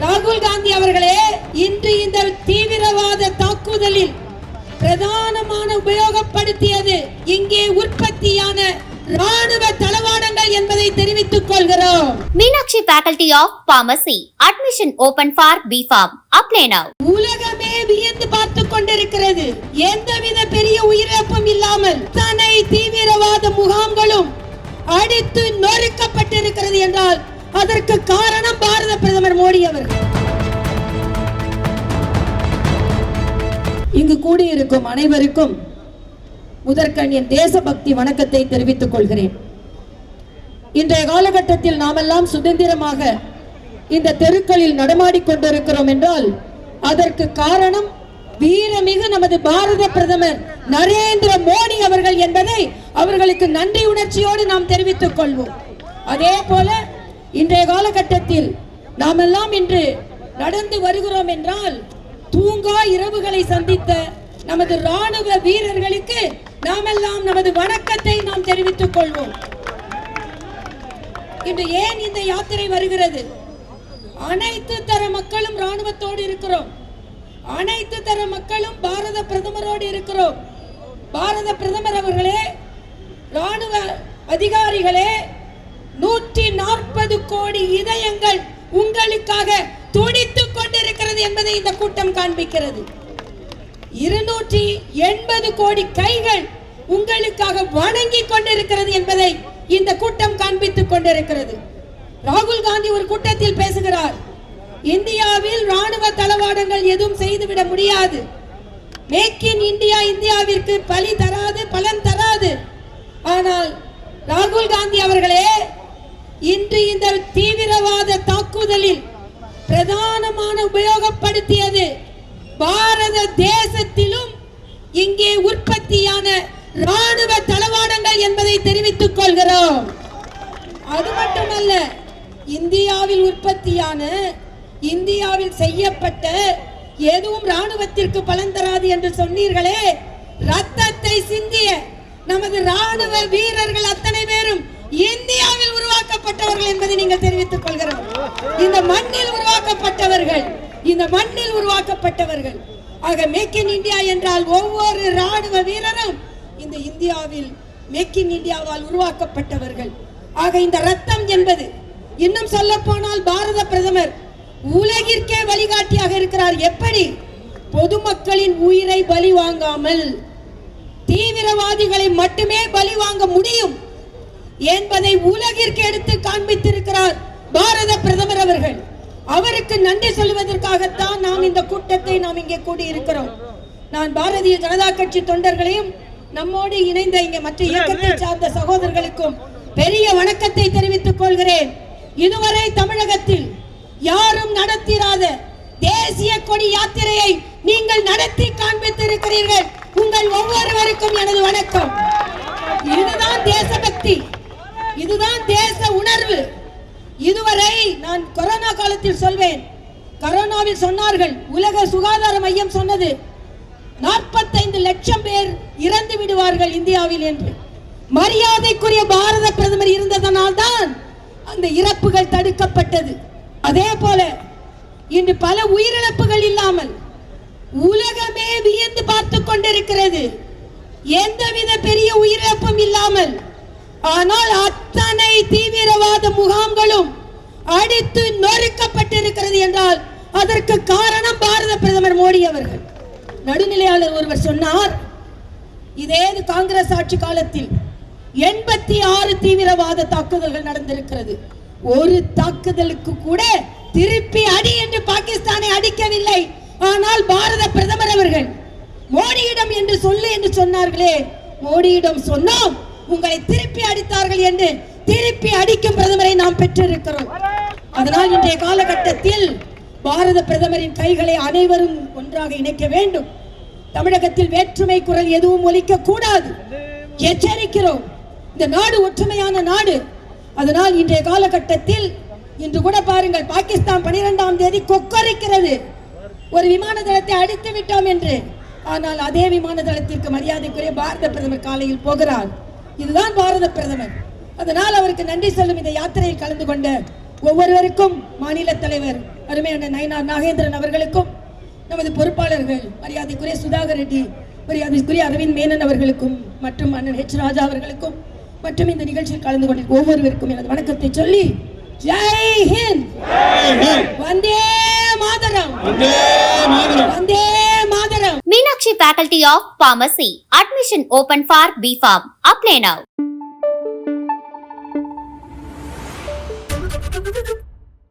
ராகுல் காந்தி அவர்களே, இன்று இந்த தீவிரவாத தாக்குதலில் பிரதானமான உபயோகப்படுத்தியது இங்கே உற்பத்தியான ராணுவ தளவாடங்கள் என்பதை தெரிவித்துக் கொள்கிறோம். Meenakshi Faculty of Pharmacy. Admission open for B.Pharm. Apply now. உலகமே வியந்து பார்த்துக் கொண்டிருக்கிறது. எந்தவித பெரிய உயிரிழப்பும் இல்லாமல் தனை தீவிரவாத முகாம்களும் அடித்து நொறுக்கப்பட்டிருக்கிறது என்றால் அதற்கு காரணம் பாரத பிரதமர் மோடி அவர்கள். இங்கு கூடியிருக்கும் அனைவருக்கும் முதற்கண் என் தேசபக்தி வணக்கத்தை தெரிவித்துக் கொள்கிறேன். இன்றைய காலகட்டத்தில் நாமெல்லாம் சுதந்திரமாக இந்த தெருக்களில் நடமாடிக் கொண்டிருக்கிறோம் என்றால் அதற்கு காரணம் வீரமிகு நமது பாரத பிரதமர் நரேந்திர மோடி அவர்கள் என்பதை அவர்களுக்கு நன்றி உணர்ச்சியோடு நாம் தெரிவித்துக் கொள்வோம். அதே போல இன்றைய காலகட்டத்தில் நாமெல்லாம் இன்று நடந்து வருகிறோம் என்றால் தூங்கா இரவுகளை சந்தித்த நமது ராணுவ வீரர்களுக்கு நாமெல்லாம் நமது வணக்கத்தை நாம் தெரிவித்துக் கொள்வோம். இன்று ஏன் இந்த யாத்திரை வருகிறது? அனைத்து தர மக்களும் ராணுவத்தோடு இருக்கிறோம். அனைத்து தர மக்களும் பாரத பிரதமரோடு இருக்கிறோம். பாரத பிரதமர் அவர்களே, ராணுவ அதிகாரிகளே, 140 கோடி இதயங்கள் உங்களுக்காக துடித்துக் கொண்டிருக்கிறது என்பதை இந்த கூட்டம் காண்பிக்கிறது. 280 கோடி கைகள் உங்களுக்காக வணங்கிக் கொண்டிருக்கிறது என்பதை இந்த கூட்டம் காண்பித்துக் கொண்டிருக்கிறது. ராகுல் காந்தி ஒரு கூட்டத்தில் பேசுகிறார், இந்தியாவில் ராணுவ தளவாடங்கள் எதுவும் செய்துவிட முடியாது. மேக் இன் இந்தியா இந்தியாவிற்கு பலன் தராது. ஆனால் ராகுல் காந்தி அவர்களே, இன்று இந்த தீவிரவாத தாக்குதலில் பிரதானமான உபயோகப்படுத்தியது பாரத தேசத்திலும் இங்கே உற்பத்தியான ராணுவ தளவாடங்கள் என்பதை தெரிவித்துக் கொள்கிறோம். அது மட்டுமல்ல, இந்தியாவில் உற்பத்தியான இந்தியாவில் செய்யப்பட்ட எதுவும் ராணுவத்திற்கு பலன் தராது என்று சொன்னீர்களே, ரத்தத்தை சிந்திய நமது ராணுவ வீரர்கள் அத்தனை பேரும் இந்தியாவில் உருவாக்கப்பட்டவர்கள் என்பதை நீங்கள் தெரிவித்துக் கொள்கிறோம். இந்த மண்ணில் உருவாக்கப்பட்டவர்கள், இந்த மண்ணில் உருவாக்கப்பட்டவர்கள். ஆக மேக் இன் இந்தியா என்றால் ஒவ்வொரு ராணுவ வீரரும் இந்த இந்தியாவில் மேக் இன் இந்தியாவால் உருவாக்கப்பட்டவர்கள். ஆக இந்த ரத்தம் என்பது, இன்னும் சொல்ல போனால் பாரத பிரதமர் உலகிற்கே வழிகாட்டியாக இருக்கிறார். எப்படி பொதுமக்களின் உயிரை பலி வாங்காமல் தீவிரவாதிகளை மட்டுமே பலி வாங்க முடியும் என்பதை உலகிற்கு எடுத்து காண்பித்திருக்கிறார் பாரத பிரதமர் அவர்கள். அவருக்கு நன்றி சொல்வதற்காகத்தான் நாம் இந்த கூட்டத்தை நாம் இங்கே கூடியிருக்கிறோம். நான் பாரதிய ஜனதா கட்சி தொண்டர்களையும் நம்மோடு இணைந்த இங்கே மற்ற இயக்கத்தை சார்ந்த சகோதரர்களுக்கும் பெரிய வணக்கத்தை தெரிவித்துக் கொள்கிறேன். இதுவரை தமிழகத்தில் யாரும் நடத்திராத தேசிய கொடி யாத்திரையை நீங்கள் நடத்தி காண்பித்திருக்கிறீர்கள். உங்கள் ஒவ்வொருவருக்கும் எனது வணக்கம். இதுதான் தேசபக்தி, இதுதான் தேச உணர்வு. இதுவரை நான் கொரோனா காலத்தில் சொல்வேன், கொரோனாவில் சொன்னார்கள், உலக சுகாதார மையம் சொன்னது 45 லட்சம் பேர் இறந்து விடுவார்கள் இந்தியாவில் என்று. மரியாதைக்குரிய பாரத பிரதமர் இருந்ததனால் தான் அந்த இறப்புகள் தடுக்கப்பட்டது. அதே போல இன்று பல உயிரிழப்புகள் இல்லாமல் உலகமே வியந்து பார்த்துக் கொண்டிருக்கிறது. எந்தவித பெரிய உயிரிழப்பும் இல்லாமல், ஆனால் அத்தனை தீவிரவாத முகாம்களும் அடித்து நொறுக்கப்பட்டிருக்கிறது என்றால் அதற்கு காரணம் பாரத பிரதமர் மோடி அவர்கள். நடுநிலையாளர் ஒருவர் சொன்னார், இதே காங்கிரஸ் ஆட்சி காலத்தில் 86 தீவிரவாத தாக்குதல்கள் நடந்திருக்கிறது. ஒரு தாக்குதலுக்கு கூட திருப்பி அடி என்று பாகிஸ்தானை அடிக்கவில்லை. ஆனால் பாரத பிரதமர் அவர்கள் மோடியிடம் என்று சொல்லு என்று சொன்னார்களே, மோடியிடம் சொன்னோம், உங்களை திருப்பி அடித்தார்கள் என்று திருப்பி அடிக்கும் பிரதமரை நாம் பெற்றிருக்கிறோம். அதனால் இன்றைய காலகட்டத்தில் பாரத பிரதமரின் கைகளை அனைவரும் ஒன்றாக இணைக்க வேண்டும். தமிழகத்தில் வேற்றுமை குரல் எதுவும் ஒலிக்க கூடாது, எச்சரிக்கிறோம். இந்த நாடு ஒற்றுமையான நாடு. அதனால் இன்றைய காலகட்டத்தில் இன்று கூட பாருங்கள், பாகிஸ்தான் 12ஆம் தேதி கொக்கரிக்கிறது, ஒரு விமான தளத்தை அடித்து விட்டோம் என்று. ஆனால் அதே விமான தளத்திற்கு மரியாதைக்குரிய பாரத பிரதமர் காலையில் போகிறார். இதுதான் பாரத பிரதமர். அதனால் அவருக்கு நன்றி சொல்லும் இந்த யாத்திரையில் கலந்து கொண்ட ஒவ்வொருவருக்கும் மாநில தலைவர் அருமையான நயினார் நாகேந்திரன் அவர்களுக்கும், நமது பொறுப்பாளர்கள் மரியாதைக்குரிய சுதாகர் ரெட்டி, மரியாதைக்குரிய அரவிந்த் மேனன் அவர்களுக்கும் மற்றும் அண்ணன் ஹெச் ராஜா அவர்களுக்கும் மற்றும் இந்த நிகழ்ச்சியில் கலந்து கொண்டிருக்கும் ஒவ்வொருவருக்கும் எனது வணக்கத்தை சொல்லி Jai Hind, Vande Mataram, Vande Mataram. Meenakshi Faculty of Pharmacy. Admission open for B.Pharm. Apply now.